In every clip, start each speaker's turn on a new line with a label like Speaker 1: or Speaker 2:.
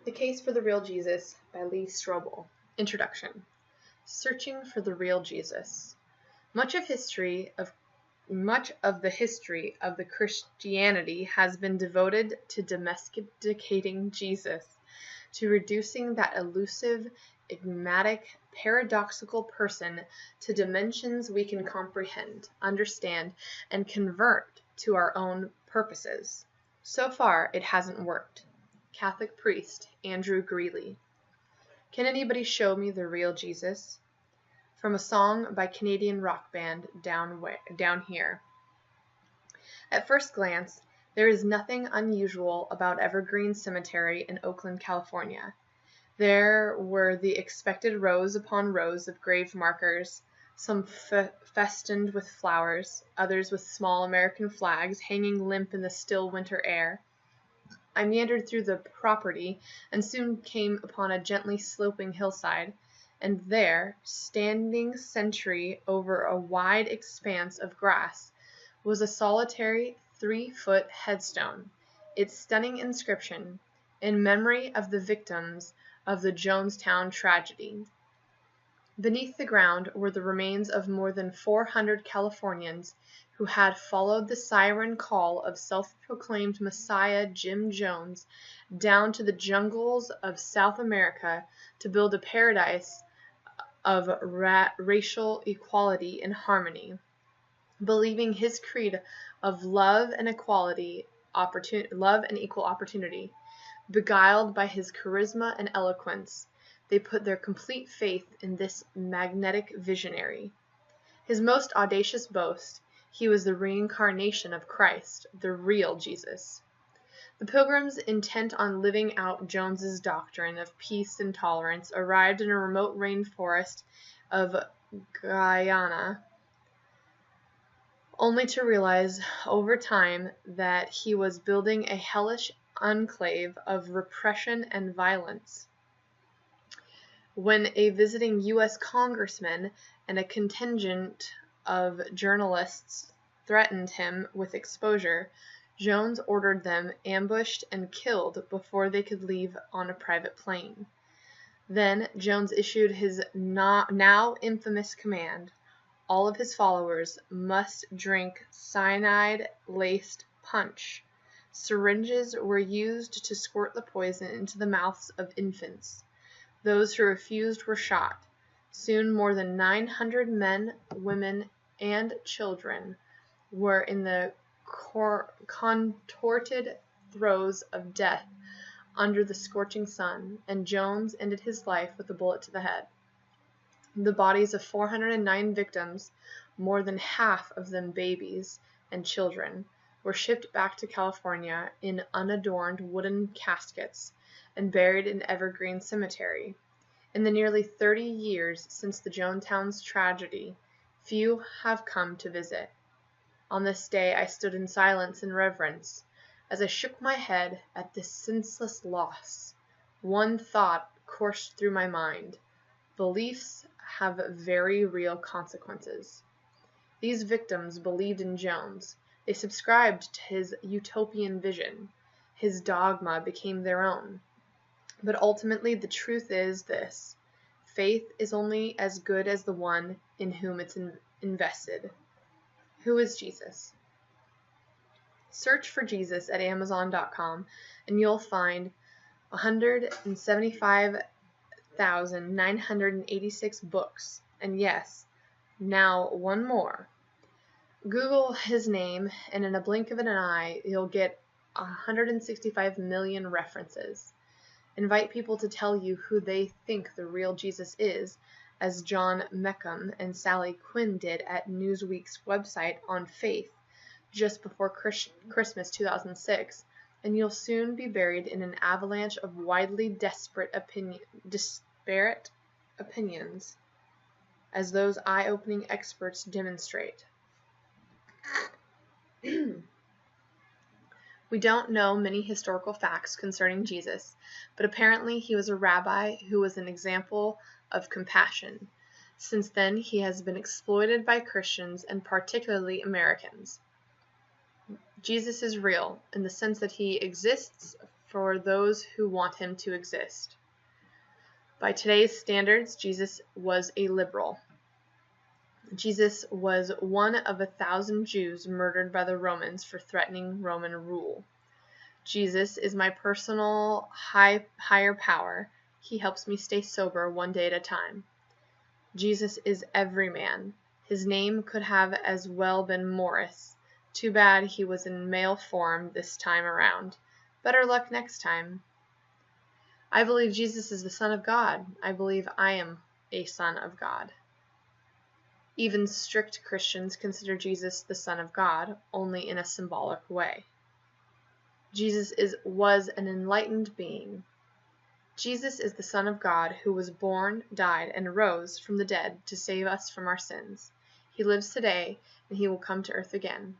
Speaker 1: The Case for the Real Jesus by Lee Strobel. Introduction. Searching for the real Jesus. Much of the history of the Christianity has been devoted to domesticating Jesus, to reducing that elusive, enigmatic, paradoxical person to dimensions we can comprehend, understand, and convert to our own purposes. So far, it hasn't worked. Catholic priest Andrew Greeley. Can anybody show me the real Jesus? From a song by Canadian rock band Down Here. At first glance, there is nothing unusual about Evergreen Cemetery in Oakland, California. There were the expected rows upon rows of grave markers, some festooned with flowers, others with small American flags hanging limp in the still winter air. I meandered through the property and soon came upon a gently sloping hillside, and there, standing sentry over a wide expanse of grass, was a solitary 3-foot headstone, its stunning inscription, "In memory of the victims of the Jonestown tragedy." Beneath the ground were the remains of more than 400 Californians who had followed the siren call of self-proclaimed Messiah Jim Jones down to the jungles of South America to build a paradise of racial equality and harmony, believing his creed of love and equal opportunity. Beguiled by his charisma and eloquence, they put their complete faith in this magnetic visionary. His most audacious boast, he was the reincarnation of Christ, the real Jesus. The pilgrims, intent on living out Jones's doctrine of peace and tolerance, arrived in a remote rainforest of Guyana, only to realize over time that he was building a hellish enclave of repression and violence. When a visiting U.S. congressman and a contingent of journalists threatened him with exposure, Jones ordered them ambushed and killed before they could leave on a private plane. Then Jones issued his now infamous command: all of his followers must drink cyanide-laced punch. Syringes were used to squirt the poison into the mouths of infants. Those who refused were shot. Soon more than 900 men, women, and children were in the contorted throes of death under the scorching sun, and Jones ended his life with a bullet to the head. The bodies of 409 victims, more than half of them babies and children, were shipped back to California in unadorned wooden caskets and buried in Evergreen Cemetery. In the nearly 30 years since the Jonestown tragedy, few have come to visit. On this day I stood in silence and reverence. As I shook my head at this senseless loss, one thought coursed through my mind: beliefs have very real consequences. These victims believed in Jones. They subscribed to his utopian vision. His dogma became their own. But ultimately the truth is this: faith is only as good as the one in whom it's invested. Who is Jesus? Search for Jesus at Amazon.com and you'll find 175,986 books, and yes, now one more. Google his name, and in a blink of an eye, you'll get 165 million references. Invite people to tell you who they think the real Jesus is, as John Meckham and Sally Quinn did at Newsweek's website on Faith just before Christmas 2006, and you'll soon be buried in an avalanche of widely disparate opinions, as those eye-opening experts demonstrate. We don't know many historical facts concerning Jesus, but apparently he was a rabbi who was an example of compassion. Since then, he has been exploited by Christians and particularly Americans. Jesus is real in the sense that he exists for those who want him to exist. By today's standards, Jesus was a liberal. Jesus was one of 1,000 Jews murdered by the Romans for threatening Roman rule. Jesus is my personal higher power. He helps me stay sober one day at a time. Jesus is every man. His name could have as well been Morris. Too bad he was in male form this time around. Better luck next time. I believe Jesus is the Son of God. I believe I am a son of God. Even strict Christians consider Jesus the Son of God, only in a symbolic way. Jesus was an enlightened being. Jesus is the Son of God who was born, died, and rose from the dead to save us from our sins. He lives today, and he will come to earth again.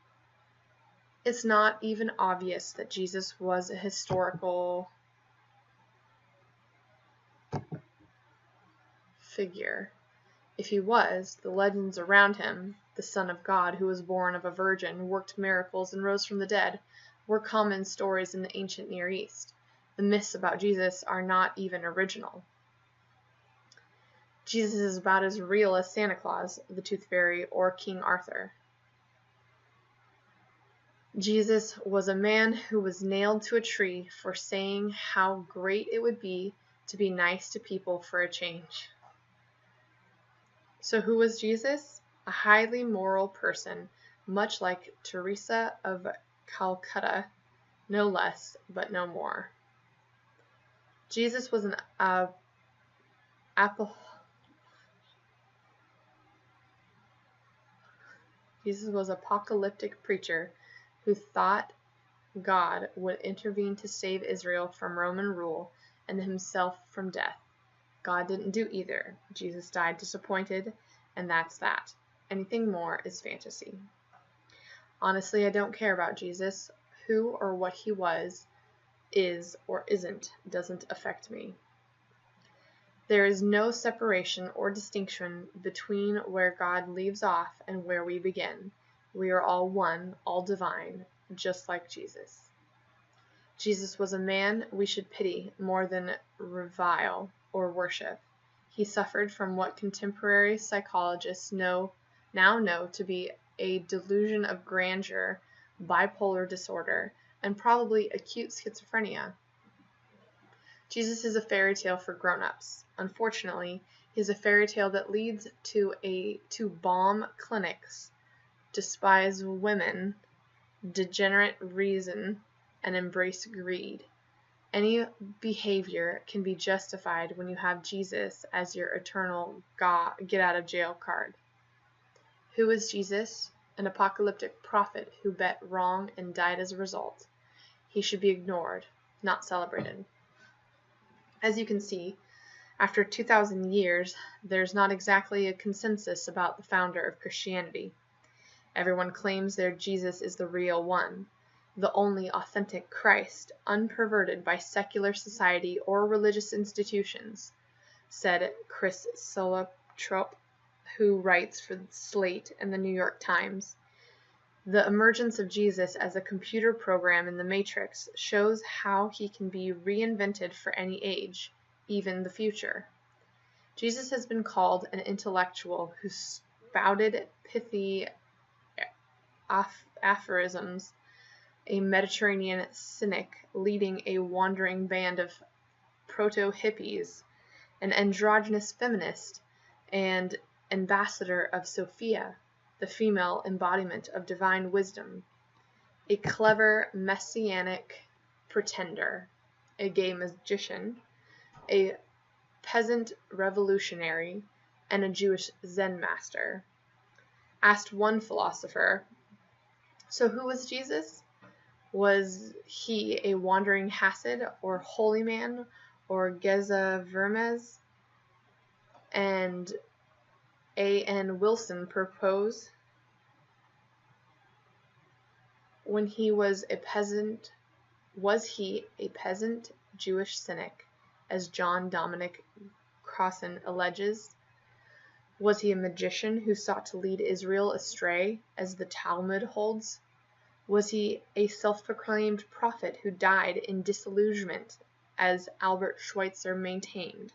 Speaker 1: It's not even obvious that Jesus was a historical figure. If he was, the legends around him, the Son of God who was born of a virgin, worked miracles, and rose from the dead, were common stories in the ancient Near East. The myths about Jesus are not even original. Jesus is about as real as Santa Claus, the Tooth Fairy, or King Arthur. Jesus was a man who was nailed to a tree for saying how great it would be to be nice to people for a change. So who was Jesus? A highly moral person, much like Teresa of Calcutta, no less, but no more. Jesus was Jesus was an apocalyptic preacher who thought God would intervene to save Israel from Roman rule and himself from death. God didn't do either. Jesus died disappointed, and that's that. Anything more is fantasy. Honestly, I don't care about Jesus. Who or what he was, is, or isn't doesn't affect me. There is no separation or distinction between where God leaves off and where we begin. We are all one, all divine, just like Jesus. Jesus was a man we should pity more than revile or worship. He suffered from what contemporary psychologists now know to be a delusion of grandeur, bipolar disorder, and probably acute schizophrenia. Jesus is a fairy tale for grown-ups. Unfortunately, he is a fairy tale that leads to bomb clinics, despise women, degenerate reason, and embrace greed. Any behavior can be justified when you have Jesus as your eternal get-out-of-jail card. Who is Jesus? An apocalyptic prophet who bet wrong and died as a result. He should be ignored, not celebrated. As you can see, after 2,000 years, there's not exactly a consensus about the founder of Christianity. Everyone claims their Jesus is the real one, the only authentic Christ, unperverted by secular society or religious institutions, said Chris Solotrop, who writes for Slate and the New York Times. The emergence of Jesus as a computer program in the Matrix shows how he can be reinvented for any age, even the future. Jesus has been called an intellectual who spouted pithy aphorisms, a Mediterranean cynic leading a wandering band of proto-hippies, an androgynous feminist, and ambassador of Sophia, the female embodiment of divine wisdom, a clever messianic pretender, a gay magician, a peasant revolutionary, and a Jewish Zen master. Asked one philosopher, so who was Jesus? Was he a wandering Hasid or holy man or Geza Vermes? And A.N. Wilson proposed when he was a peasant Jewish cynic, as John Dominic Crossan alleges? Was he a magician who sought to lead Israel astray, as the Talmud holds? Was he a self-proclaimed prophet who died in disillusionment, as Albert Schweitzer maintained?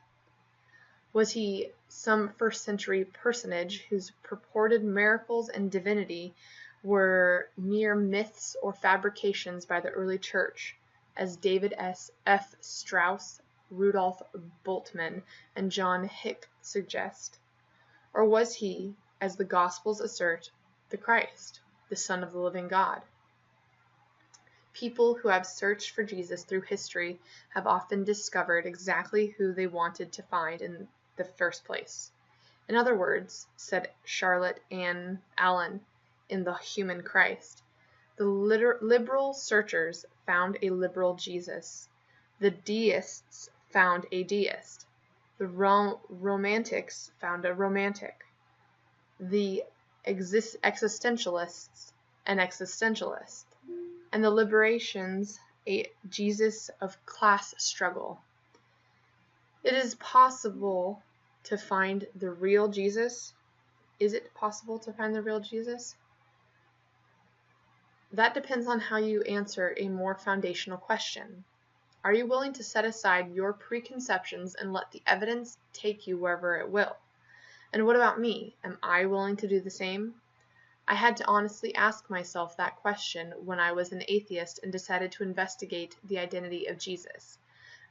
Speaker 1: Was he some first-century personage whose purported miracles and divinity were mere myths or fabrications by the early church, as David F. Strauss, Rudolf Bultmann, and John Hick suggest? Or was he, as the Gospels assert, the Christ, the Son of the living God? People who have searched for Jesus through history have often discovered exactly who they wanted to find in the first place. In other words, said Charlotte Ann Allen in The Human Christ, the liberal searchers found a liberal Jesus. The deists found a deist. The romantics found a romantic. The existentialists an existentialist. And the liberations a Jesus of class struggle. It is possible to find the real Jesus. Is it possible to find the real Jesus? That depends on how you answer a more foundational question. Are you willing to set aside your preconceptions and let the evidence take you wherever it will? And what about me? Am I willing to do the same? I had to honestly ask myself that question when I was an atheist and decided to investigate the identity of Jesus.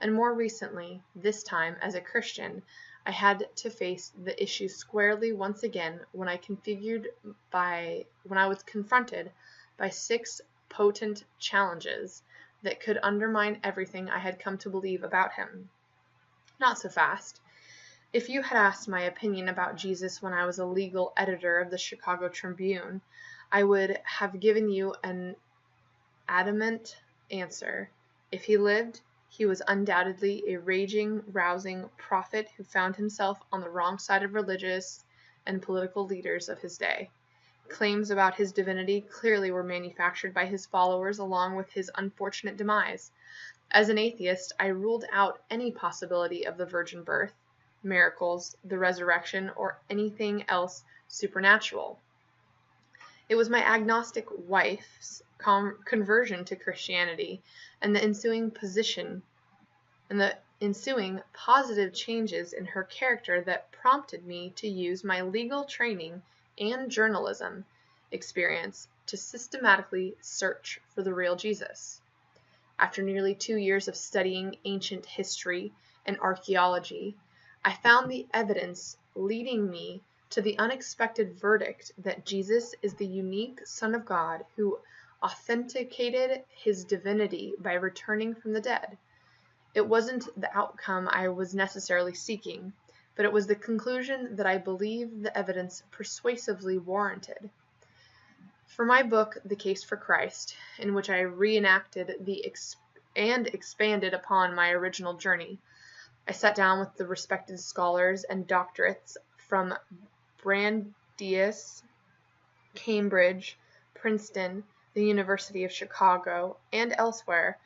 Speaker 1: And more recently, this time as a Christian, I had to face the issue squarely once again when I was confronted by 6 potent challenges that could undermine everything I had come to believe about him. Not so fast. If you had asked my opinion about Jesus when I was a legal editor of the Chicago Tribune, I would have given you an adamant answer. If he lived, he was undoubtedly a raging, rousing prophet who found himself on the wrong side of religious and political leaders of his day. Claims about his divinity clearly were manufactured by his followers along with his unfortunate demise. As an atheist, I ruled out any possibility of the virgin birth, miracles, the resurrection, or anything else supernatural. It was my agnostic wife's conversion to Christianity and the ensuing positive changes in her character that prompted me to use my legal training and journalism experience to systematically search for the real Jesus. After nearly 2 years of studying ancient history and archaeology, I found the evidence leading me to the unexpected verdict that Jesus is the unique Son of God who authenticated his divinity by returning from the dead. It wasn't the outcome I was necessarily seeking, but it was the conclusion that I believe the evidence persuasively warranted. For my book, The Case for Christ, in which I reenacted and expanded upon my original journey, I sat down with the respected scholars and doctorates from Brandeis, Cambridge, Princeton, the University of Chicago, and elsewhere,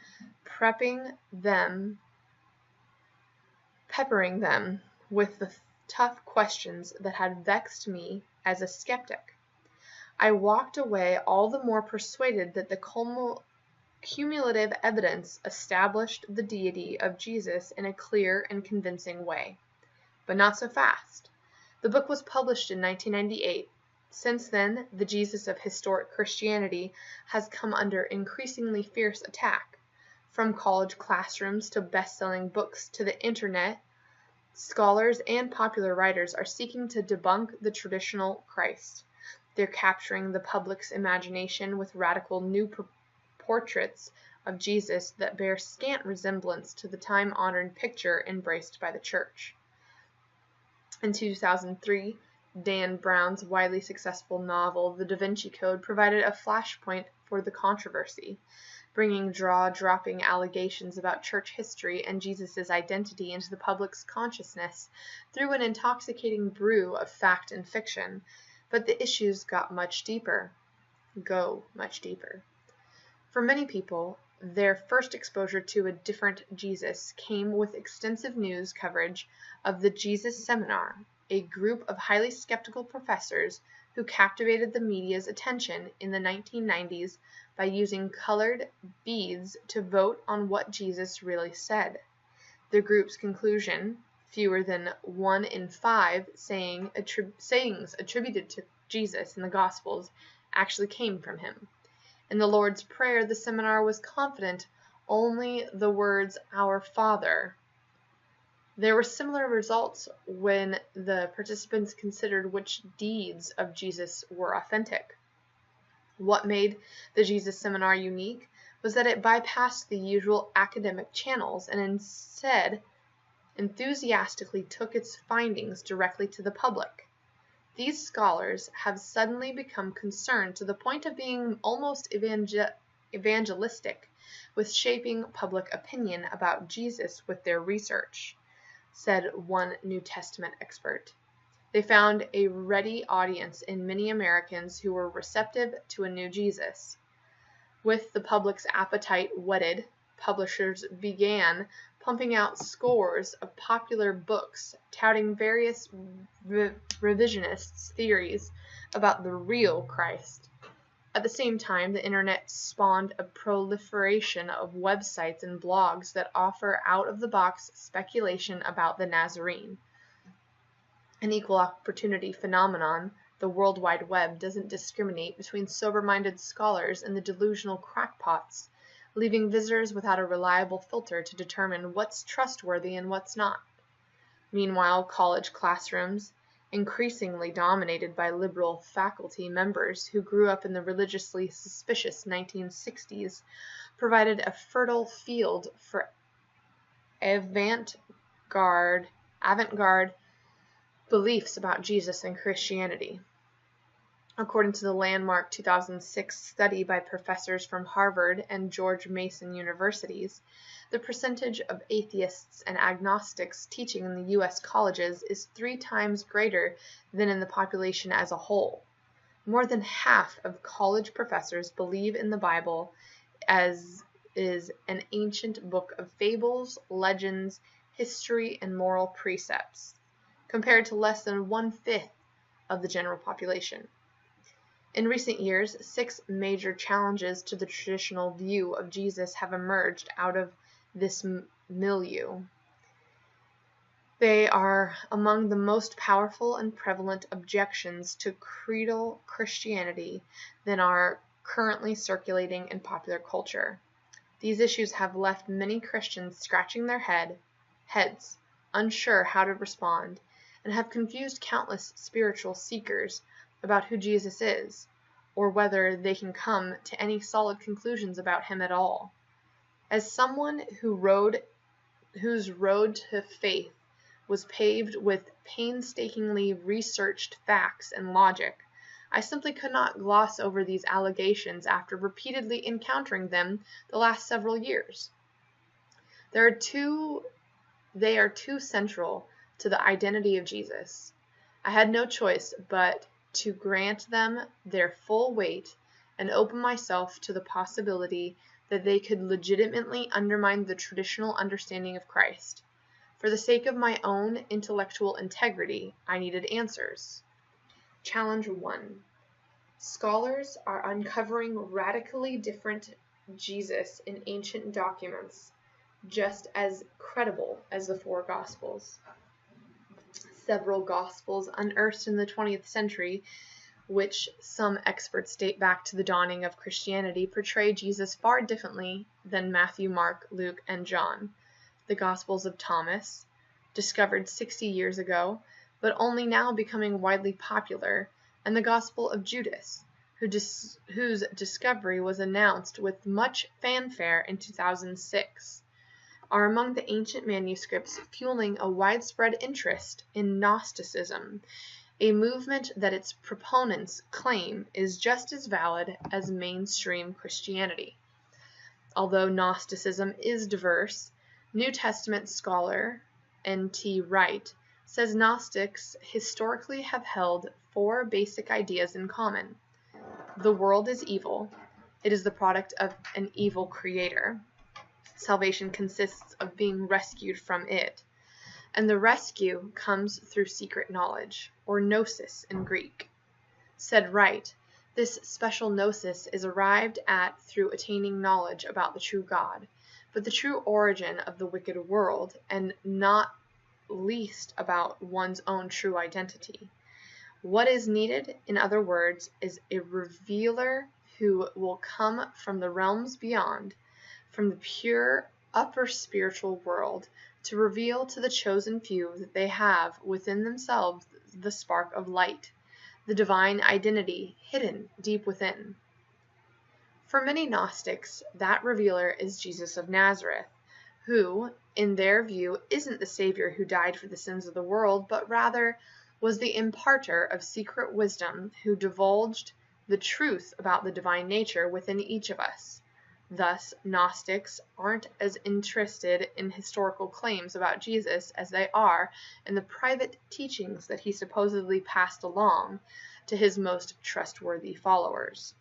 Speaker 1: peppering them with the tough questions that had vexed me as a skeptic. I walked away all the more persuaded that the cumulative evidence established the deity of Jesus in a clear and convincing way. But not so fast. The book was published in 1998. Since then, the Jesus of historic Christianity has come under increasingly fierce attack. From college classrooms to best-selling books to the internet, scholars and popular writers are seeking to debunk the traditional Christ. They're capturing the public's imagination with radical new portraits of Jesus that bear scant resemblance to the time-honored picture embraced by the Church. In 2003, Dan Brown's widely successful novel, The Da Vinci Code, provided a flashpoint for the controversy, bringing jaw-dropping allegations about church history and Jesus' identity into the public's consciousness through an intoxicating brew of fact and fiction. But the issues go much deeper. For many people, their first exposure to a different Jesus came with extensive news coverage of the Jesus Seminar, a group of highly skeptical professors who captivated the media's attention in the 1990s by using colored beads to vote on what Jesus really said. The group's conclusion, fewer than 1 in 5 sayings attributed to Jesus in the Gospels, actually came from him. In the Lord's Prayer, the seminar was confident only the words, "Our Father." There were similar results when the participants considered which deeds of Jesus were authentic. What made the Jesus Seminar unique was that it bypassed the usual academic channels and instead enthusiastically took its findings directly to the public. These scholars have suddenly become concerned to the point of being almost evangelistic with shaping public opinion about Jesus with their research, said one New Testament expert. They found a ready audience in many Americans who were receptive to a new Jesus. With the public's appetite whetted, publishers began pumping out scores of popular books touting various revisionist theories about the real Christ. At the same time, the internet spawned a proliferation of websites and blogs that offer out-of-the-box speculation about the Nazarene. An equal opportunity phenomenon, the World Wide Web doesn't discriminate between sober-minded scholars and the delusional crackpots, leaving visitors without a reliable filter to determine what's trustworthy and what's not. Meanwhile, college classrooms, increasingly dominated by liberal faculty members who grew up in the religiously suspicious 1960s, provided a fertile field for avant-garde beliefs about Jesus and Christianity. According to the landmark 2006 study by professors from Harvard and George Mason universities, the percentage of atheists and agnostics teaching in the U.S. colleges is 3 times greater than in the population as a whole. More than half of college professors believe in the Bible as is an ancient book of fables, legends, history, and moral precepts, compared to less than 1/5 of the general population. In recent years, 6 major challenges to the traditional view of Jesus have emerged out of this milieu. They are among the most powerful and prevalent objections to creedal Christianity that are currently circulating in popular culture. These issues have left many Christians scratching their heads, unsure how to respond, and have confused countless spiritual seekers about who Jesus is, or whether they can come to any solid conclusions about him at all. As someone whose road to faith was paved with painstakingly researched facts and logic, I simply could not gloss over these allegations after repeatedly encountering them the last several years. They are too central to the identity of Jesus. I had no choice but to grant them their full weight and open myself to the possibility that they could legitimately undermine the traditional understanding of Christ. For the sake of my own intellectual integrity, I needed answers. Challenge 1. Scholars are uncovering radically different Jesus in ancient documents, just as credible as the 4 Gospels. Several Gospels unearthed in the 20th century, which some experts date back to the dawning of Christianity, portray Jesus far differently than Matthew, Mark, Luke, and John. The Gospels of Thomas, discovered 60 years ago, but only now becoming widely popular, and the Gospel of Judas, whose discovery was announced with much fanfare in 2006. Are among the ancient manuscripts fueling a widespread interest in Gnosticism, a movement that its proponents claim is just as valid as mainstream Christianity. Although Gnosticism is diverse, New Testament scholar N.T. Wright says Gnostics historically have held 4 basic ideas in common. The world is evil. It is the product of an evil creator. Salvation consists of being rescued from it, and the rescue comes through secret knowledge, or gnosis in Greek. Said Wright, This special gnosis is arrived at through attaining knowledge about the true God, but the true origin of the wicked world, and not least about one's own true identity. What is needed, in other words, is a revealer who will come from the realms beyond, from the pure upper spiritual world, to reveal to the chosen few that they have within themselves the spark of light, the divine identity hidden deep within. For many Gnostics, that revealer is Jesus of Nazareth, who, in their view, isn't the Savior who died for the sins of the world, but rather was the imparter of secret wisdom who divulged the truth about the divine nature within each of us. Thus, Gnostics aren't as interested in historical claims about Jesus as they are in the private teachings that he supposedly passed along to his most trustworthy followers.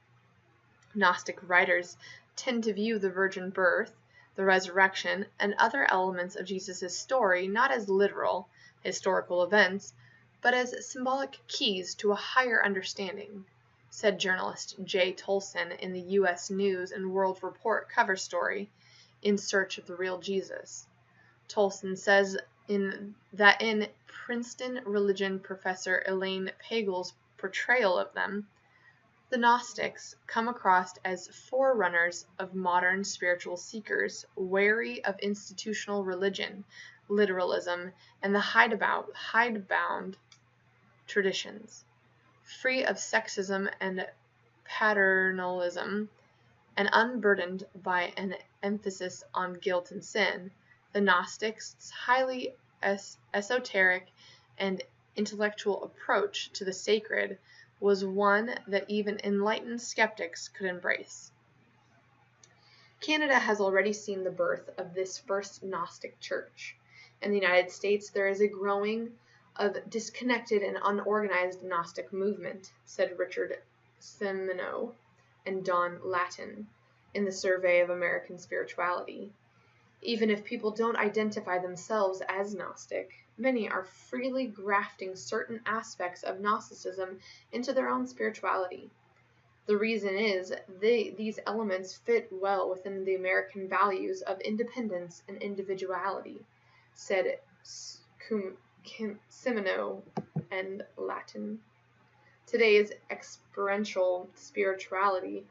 Speaker 1: Gnostic writers tend to view the virgin birth, the resurrection, and other elements of Jesus' story not as literal, historical events, but as symbolic keys to a higher understanding, said journalist Jay Tolson in the U.S. News and World Report cover story, In Search of the Real Jesus. Tolson says that in Princeton religion professor Elaine Pagel's portrayal of them, the Gnostics come across as forerunners of modern spiritual seekers, wary of institutional religion, literalism, and the hidebound traditions. Free of sexism and paternalism, and unburdened by an emphasis on guilt and sin, the Gnostics' highly esoteric and intellectual approach to the sacred was one that even enlightened skeptics could embrace. Canada has already seen the birth of this first Gnostic church. In the United States, there is a growing of disconnected and unorganized Gnostic movement, said Richard Semino and Don Lattin in the Survey of American Spirituality. Even if people don't identify themselves as Gnostic, many are freely grafting certain aspects of Gnosticism into their own spirituality. The reason is these elements fit well within the American values of independence and individuality, said Semino and Lattin. Today's experiential spirituality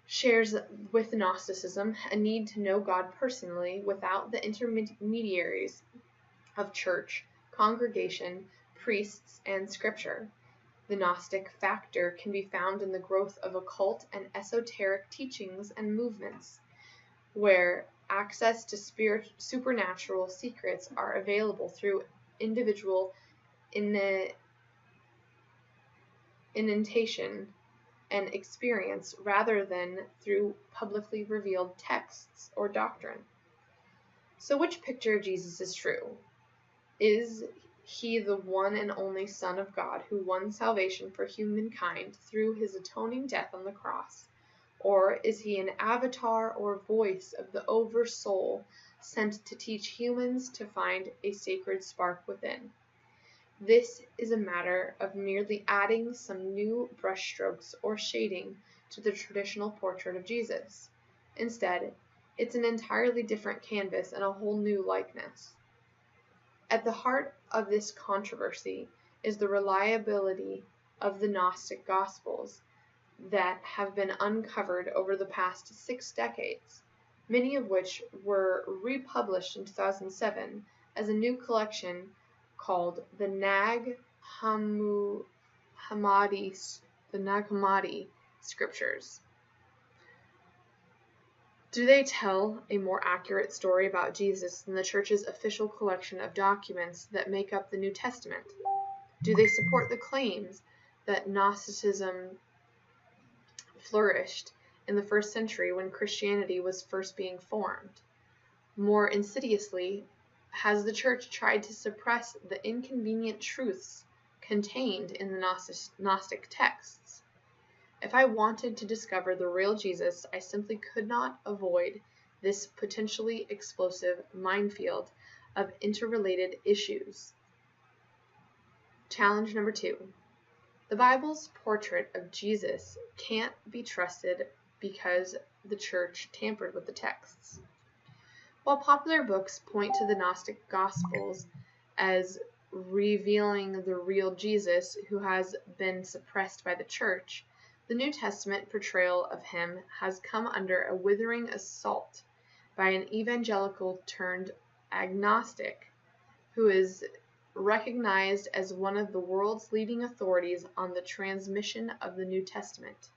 Speaker 1: shares with Gnosticism a need to know God personally without the intermediaries of church, congregation, priests, and scripture. The Gnostic factor can be found in the growth of occult and esoteric teachings and movements, where access to supernatural secrets are available through individual initiation and experience rather than through publicly revealed texts or doctrine. So which picture of Jesus is true? Is he the one and only Son of God who won salvation for humankind through his atoning death on the cross? Or is he an avatar or voice of the Oversoul sent to teach humans to find a sacred spark within? This is a matter of merely adding some new brushstrokes or shading to the traditional portrait of Jesus. Instead, it's an entirely different canvas and a whole new likeness. At the heart of this controversy is the reliability of the Gnostic Gospels that have been uncovered over the past 6 decades, many of which were republished in 2007 as a new collection called the Nag Hammadi Scriptures. Do they tell a more accurate story about Jesus than the Church's official collection of documents that make up the New Testament? Do they support the claims that Gnosticism flourished in the first century when Christianity was first being formed? More insidiously, has the Church tried to suppress the inconvenient truths contained in the Gnostic texts? If I wanted to discover the real Jesus, I simply could not avoid this potentially explosive minefield of interrelated issues. Challenge number 2. The Bible's portrait of Jesus can't be trusted because the church tampered with the texts. While popular books point to the Gnostic Gospels as revealing the real Jesus who has been suppressed by the church, the New Testament portrayal of him has come under a withering assault by an evangelical turned agnostic who is recognized as one of the world's leading authorities on the transmission of the New Testament.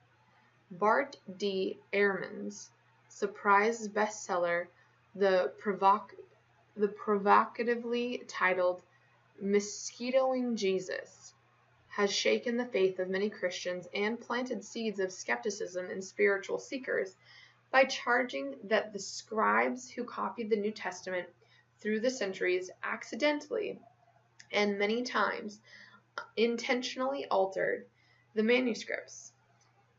Speaker 1: Bart D. Ehrman's surprise bestseller, the provocatively titled Mosquitoing Jesus, has shaken the faith of many Christians and planted seeds of skepticism in spiritual seekers by charging that the scribes who copied the New Testament through the centuries accidentally and many times intentionally altered the manuscripts.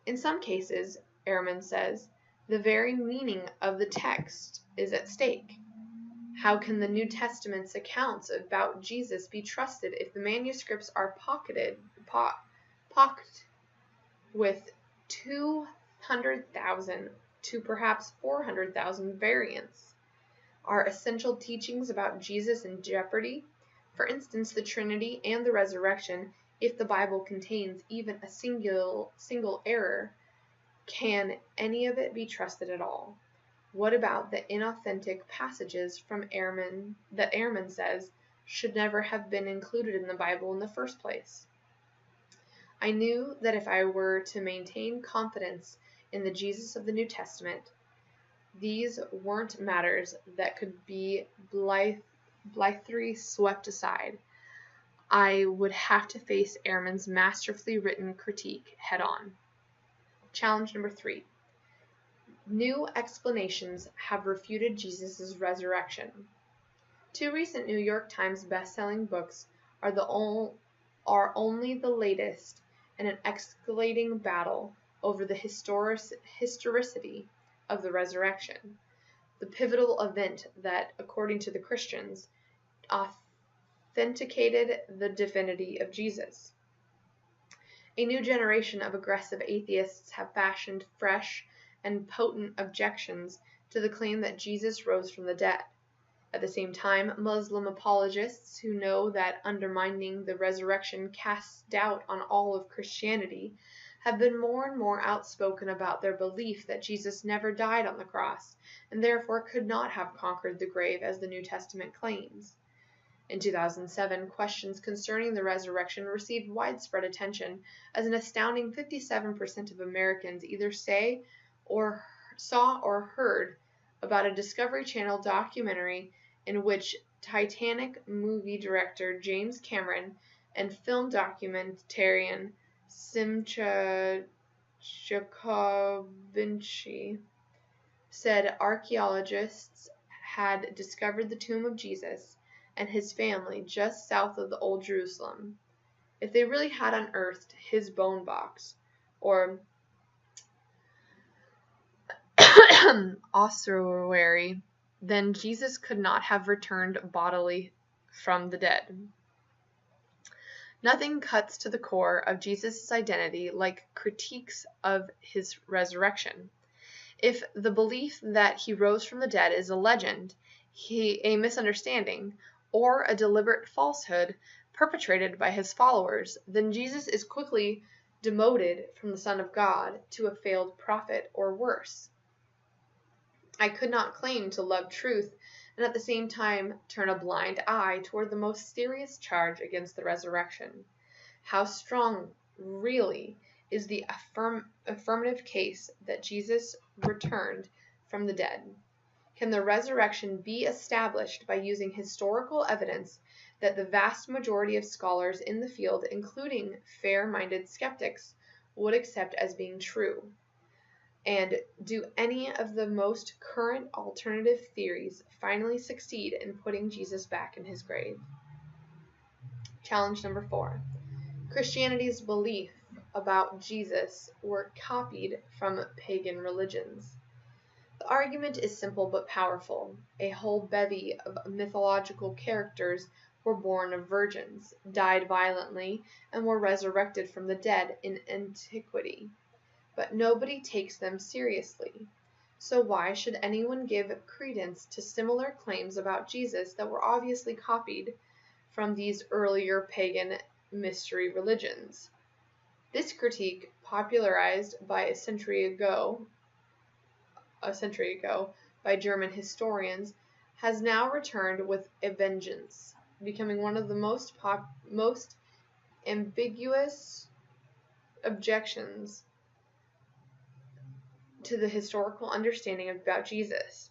Speaker 1: In some cases, Ehrman says, the very meaning of the text is at stake. How can the New Testament's accounts about Jesus be trusted if the manuscripts are pocked with 200,000 to perhaps 400,000 variants? Are essential teachings about Jesus in jeopardy? For instance, the Trinity and the resurrection, if the Bible contains even a single error, can any of it be trusted at all? What about the inauthentic passages from Ehrman that Ehrman says should never have been included in the Bible in the first place? I knew that if I were to maintain confidence in the Jesus of the New Testament, these weren't matters that could be blithely swept aside. I would have to face Ehrman's masterfully written critique head-on. Challenge number 3. New explanations have refuted Jesus' resurrection. 2 recent New York Times best-selling books are only the latest in an escalating battle over the historicity of the resurrection, the pivotal event that, according to the Christians, authenticated the divinity of Jesus. A new generation of aggressive atheists have fashioned fresh and potent objections to the claim that Jesus rose from the dead. At the same time, Muslim apologists who know that undermining the resurrection casts doubt on all of Christianity have been more and more outspoken about their belief that Jesus never died on the cross and therefore could not have conquered the grave as the New Testament claims. In 2007, questions concerning the resurrection received widespread attention as an astounding 57% of Americans either saw or heard about a Discovery Channel documentary in which Titanic movie director James Cameron and film documentarian Simcha Jacovinci said archaeologists had discovered the tomb of Jesus and his family just south of the Old Jerusalem. If they really had unearthed his bone box, or ossuary, then Jesus could not have returned bodily from the dead. Nothing cuts to the core of Jesus' identity like critiques of his resurrection. If the belief that he rose from the dead is a legend, a misunderstanding, or a deliberate falsehood perpetrated by his followers, then Jesus is quickly demoted from the Son of God to a failed prophet or worse. I could not claim to love truth and at the same time turn a blind eye toward the most serious charge against the resurrection. How strong, really, is the affirmative case that Jesus returned from the dead? Can the resurrection be established by using historical evidence that the vast majority of scholars in the field, including fair-minded skeptics, would accept as being true? And do any of the most current alternative theories finally succeed in putting Jesus back in his grave? Challenge number 4. Christianity's belief about Jesus were copied from pagan religions. The argument is simple but powerful. A whole bevy of mythological characters were born of virgins, died violently, and were resurrected from the dead in antiquity. But nobody takes them seriously. So why should anyone give credence to similar claims about Jesus that were obviously copied from these earlier pagan mystery religions? This critique, popularized a century ago by German historians, has now returned with a vengeance, becoming one of the most ambiguous objections to the historical understanding about Jesus.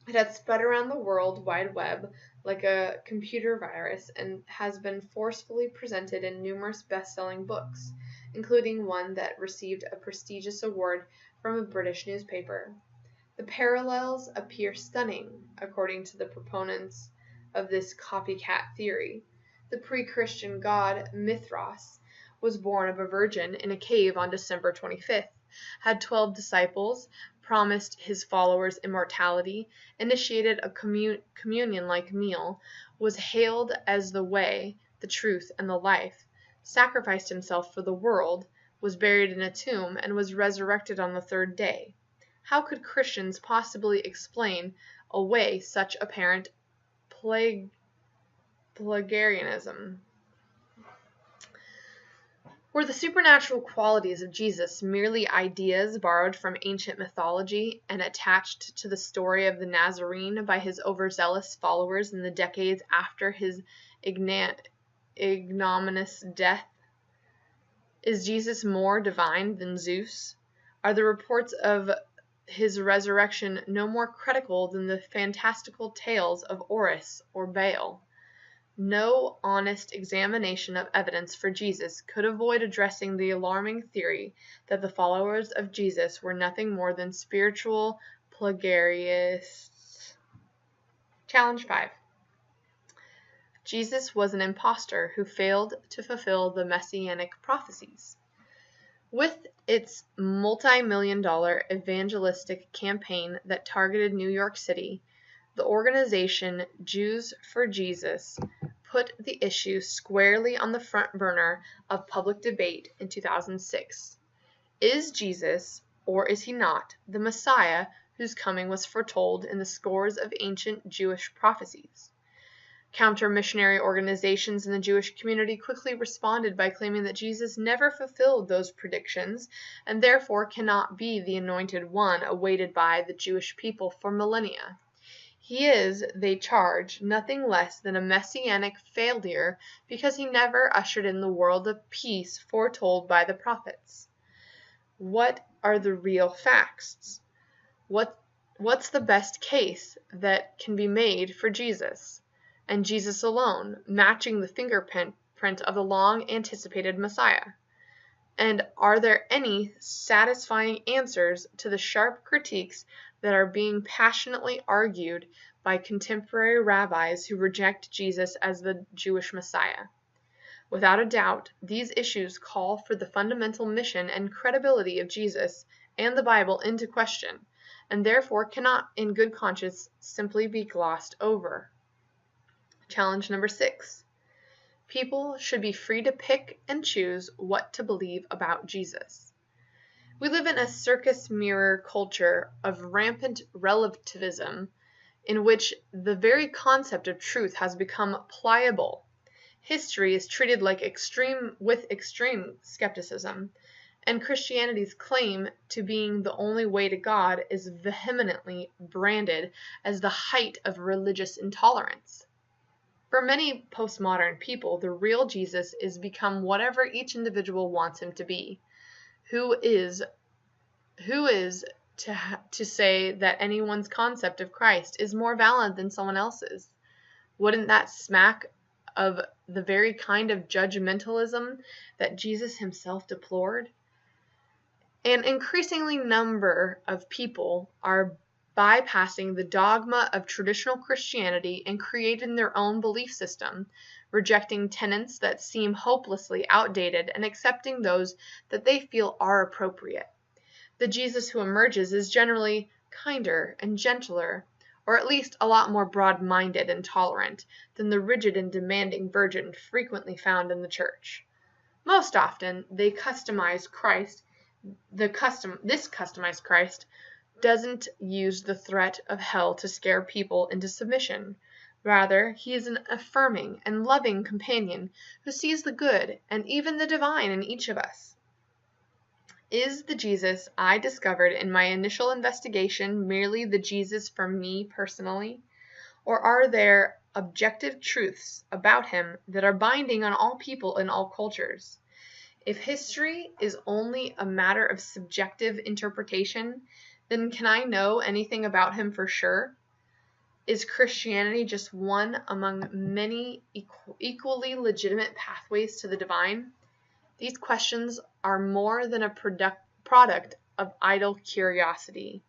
Speaker 1: It had spread around the World Wide Web like a computer virus and has been forcefully presented in numerous best-selling books, including one that received a prestigious award from a British newspaper. The parallels appear stunning, according to the proponents of this copycat theory. The pre-Christian god Mithras was born of a virgin in a cave on December 25th, had 12 disciples, promised his followers immortality, initiated a communion-like meal, was hailed as the way, the truth, and the life, sacrificed himself for the world, was buried in a tomb, and was resurrected on the third day. How could Christians possibly explain away such apparent plagiarism? Were the supernatural qualities of Jesus merely ideas borrowed from ancient mythology and attached to the story of the Nazarene by his overzealous followers in the decades after his ignominious death? Is Jesus more divine than Zeus? Are the reports of his resurrection no more credible than the fantastical tales of Horus or Baal? No honest examination of evidence for Jesus could avoid addressing the alarming theory that the followers of Jesus were nothing more than spiritual plagiarists. Challenge 5. Jesus was an impostor who failed to fulfill the messianic prophecies. With its multi-million-dollar evangelistic campaign that targeted New York City, the organization Jews for Jesus put the issue squarely on the front burner of public debate in 2006. Is Jesus, or is he not, the Messiah whose coming was foretold in the scores of ancient Jewish prophecies? Counter-missionary organizations in the Jewish community quickly responded by claiming that Jesus never fulfilled those predictions and therefore cannot be the anointed one awaited by the Jewish people for millennia. He is, they charge, nothing less than a messianic failure because he never ushered in the world of peace foretold by the prophets. What are the real facts? What's the best case that can be made for Jesus, and Jesus alone, matching the fingerprint of the long-anticipated Messiah? And are there any satisfying answers to the sharp critiques that are being passionately argued by contemporary rabbis who reject Jesus as the Jewish Messiah? Without a doubt, these issues call for the fundamental mission and credibility of Jesus and the Bible into question, and therefore cannot in good conscience simply be glossed over. Challenge number 6. People should be free to pick and choose what to believe about Jesus. We live in a circus mirror culture of rampant relativism in which the very concept of truth has become pliable. History is treated with extreme skepticism, and Christianity's claim to being the only way to God is vehemently branded as the height of religious intolerance. For many postmodern people, the real Jesus is become whatever each individual wants him to be. Who is to say that anyone's concept of Christ is more valid than someone else's? Wouldn't that smack of the very kind of judgmentalism that Jesus himself deplored? An increasingly number of people are bypassing the dogma of traditional Christianity and creating their own belief system, rejecting tenets that seem hopelessly outdated and accepting those that they feel are appropriate. The Jesus who emerges is generally kinder and gentler, or at least a lot more broad-minded and tolerant than the rigid and demanding virgin frequently found in the church. Most often, this customized Christ doesn't use the threat of hell to scare people into submission. Rather, he is an affirming and loving companion who sees the good and even the divine in each of us. Is the Jesus I discovered in my initial investigation merely the Jesus for me personally? Or are there objective truths about him that are binding on all people in all cultures? If history is only a matter of subjective interpretation, then can I know anything about him for sure? Is Christianity just one among many equally legitimate pathways to the divine? These questions are more than a product of idle curiosity.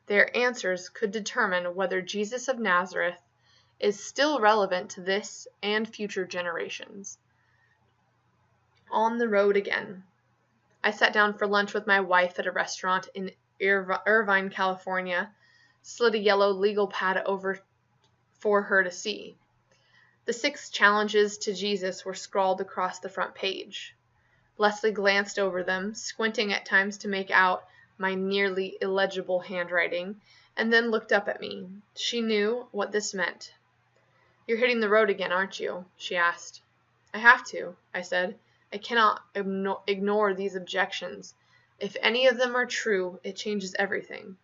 Speaker 1: Their answers could determine whether Jesus of Nazareth is still relevant to this and future generations. On the road again. I sat down for lunch with my wife at a restaurant in Irvine, California, slid a yellow legal pad over for her to see. The 6 challenges to Jesus were scrawled across the front page. Leslie glanced over them, squinting at times to make out my nearly illegible handwriting, and then looked up at me. She knew what this meant. "You're hitting the road again, aren't you?" she asked. "I have to," I said. "I cannot ignore these objections. If any of them are true, it changes everything."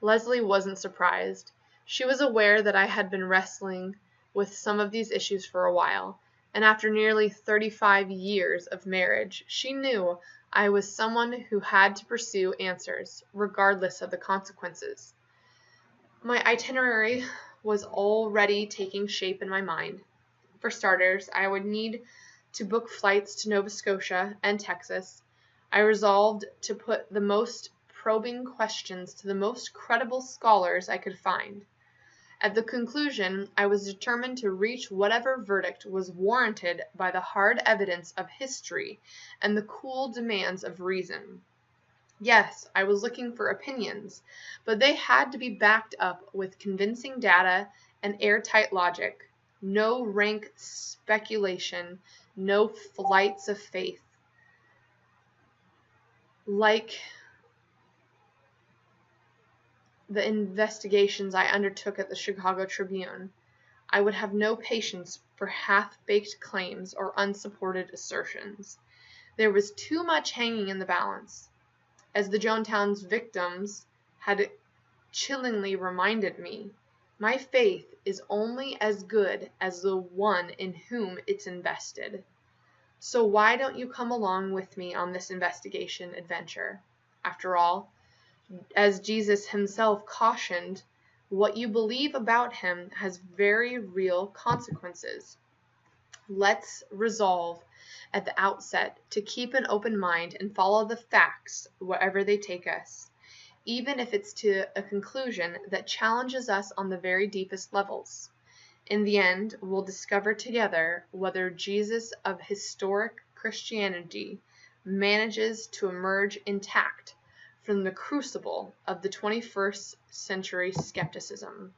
Speaker 1: Leslie wasn't surprised. She was aware that I had been wrestling with some of these issues for a while, and after nearly 35 years of marriage, she knew I was someone who had to pursue answers, regardless of the consequences. My itinerary was already taking shape in my mind. For starters, I would need to book flights to Nova Scotia and Texas. I resolved to put the most probing questions to the most credible scholars I could find. At the conclusion, I was determined to reach whatever verdict was warranted by the hard evidence of history and the cool demands of reason. Yes, I was looking for opinions, but they had to be backed up with convincing data and airtight logic. No rank speculation, no flights of faith. Like the investigations I undertook at the Chicago Tribune, I would have no patience for half-baked claims or unsupported assertions. There was too much hanging in the balance. As the Jonestown victims had chillingly reminded me, my faith is only as good as the one in whom it's invested. So why don't you come along with me on this investigation adventure? After all, as Jesus himself cautioned, what you believe about him has very real consequences. Let's resolve at the outset to keep an open mind and follow the facts wherever they take us, even if it's to a conclusion that challenges us on the very deepest levels. In the end, we'll discover together whether Jesus of historic Christianity manages to emerge intact from the crucible of the 21st century skepticism.